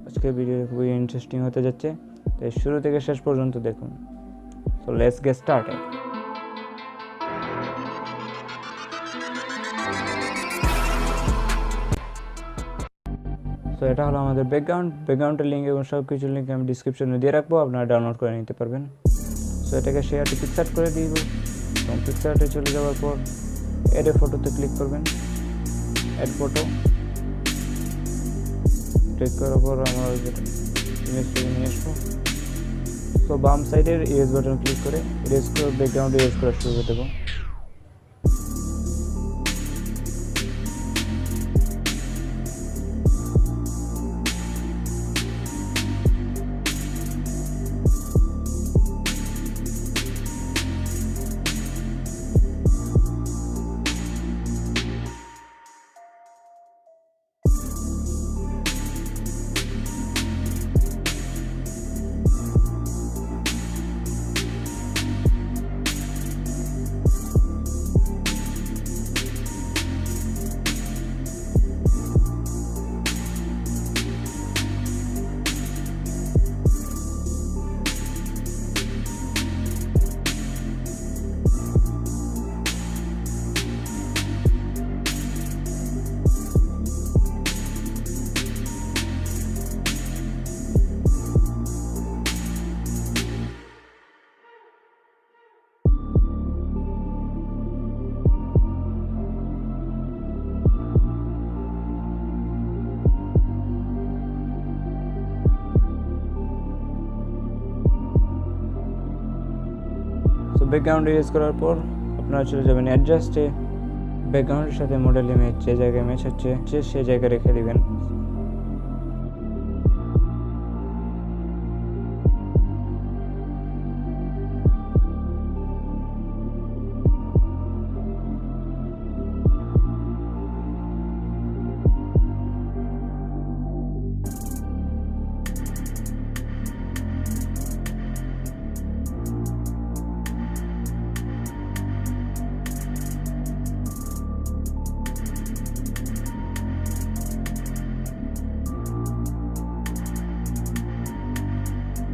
আজকে ভিডিও খুবই ইন্টারেস্টিং হতে যাচ্ছে, তাই শুরু থেকে শেষ পর্যন্ত দেখুন। So let's get started. So এটা হলো আমাদের ব্যাকগ্রাউন্ডের লিঙ্ক এবং সব কিছুর লিঙ্ক আমি ডিসক্রিপশনে দিয়ে রাখবো, আপনারা ডাউনলোড করে নিতে পারবেন। সো এটাকে শেয়ার টু পিকচার্ট করে দিব এবং পিকচার্টে চলে যাওয়ার পর অ্যাড এ ফটোতে ক্লিক করবেন। অ্যাড ফটো ক্লিক করার পর আমরা ইমেজটাকে নিয়ে আসবো। সো বাম সাইডের ইরেজ বাটন ক্লিক করে ইরেজ করে ব্যাকগ্রাউন্ড ইরেজ করা শুরু করে দেবো। সো ব্যাকগ্রাউন্ড ইরেজ করার পর আপনারা চলে যাবেন অ্যাডজাস্টে, ব্যাকগ্রাউন্ডের সাথে মডেল ইমেজ যে জায়গায় ম্যাচ হচ্ছে সেই জায়গায় রেখে দিবেন।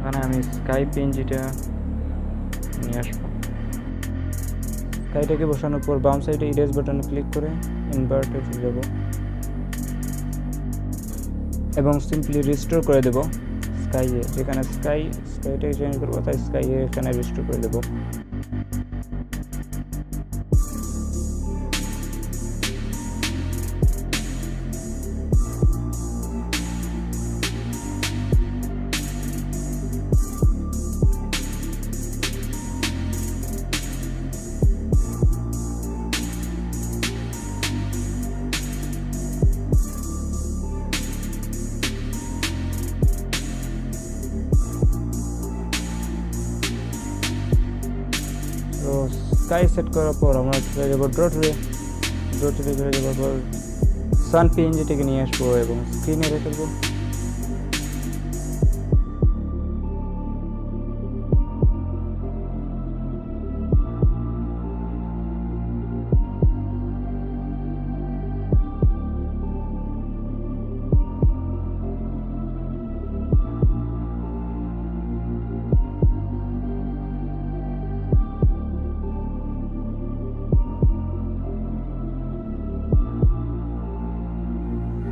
এখানে আমি স্কাই পিএনজিটা নিয়ে আসবো। স্কাইটাকে বসানোর পর বাম সাইডে ইরেজ বাটনে ক্লিক করে ইনভার্টে চলে যাব এবং সিম্পলি রিস্টোর করে দেব স্কাইয়ে, যেখানে স্কাইটাকে চেঞ্জ করবো তাই স্কাইয়ে এখানে রিস্টোর করে দেবো। তো স্কাই সেট করার পর আমরা চলে যাবো ড্রটে চলে যাওয়ার পর সান পিএনজিটাকে নিয়ে আসবো এবং স্ক্রিনে রেখে দেবো।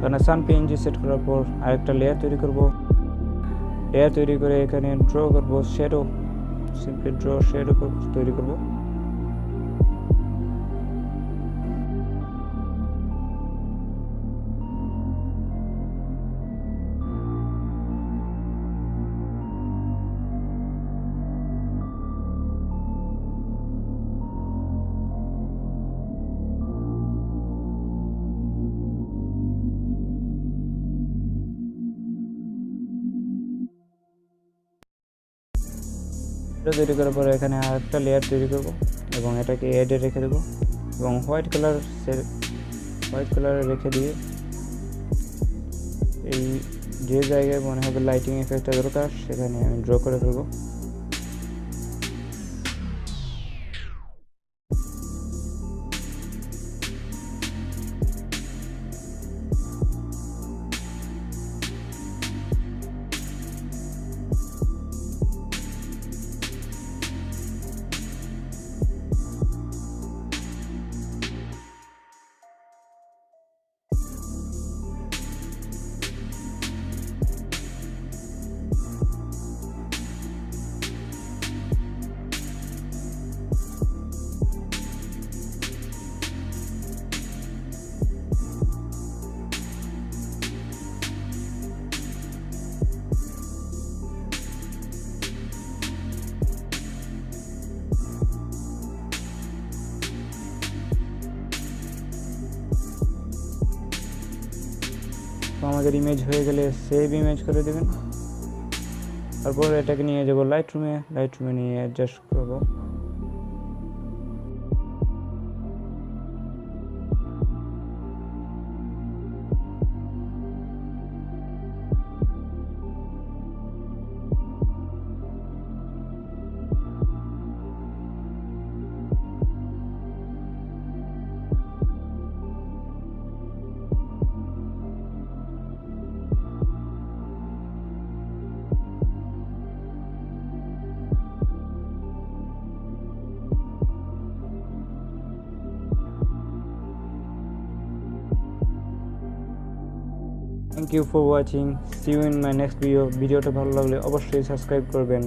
এখানে সান পিএনজি সেট করার পর আরেকটা লেয়ার তৈরি করব। লেয়ার তৈরি করে এখানে ড্র করব শ্যাডো, সিম্পলি শ্যাডো তৈরি করব। এটা তৈরি করার পরে এখানে আরেকটা লেয়ার তৈরি করব এবং এটাকে অ্যাডে রেখে দেবো এবং হোয়াইট কালারে রেখে দিয়ে এই যে জায়গায় মনে হবে লাইটিং এফেক্টটা দরকার সেখানে আমি ড্র করে ফেলবো। আমাদের ইমেজ হয়ে গেলে সেভ ইমেজ করে দেবেন। তারপর এটাকে নিয়ে যাব লাইটরুমে নিয়ে অ্যাডজাস্ট করবো। Thank you for watching, see you in my next video. ভিডিওটা ভালো লাগলে অবশ্যই সাবস্ক্রাইব করবেন।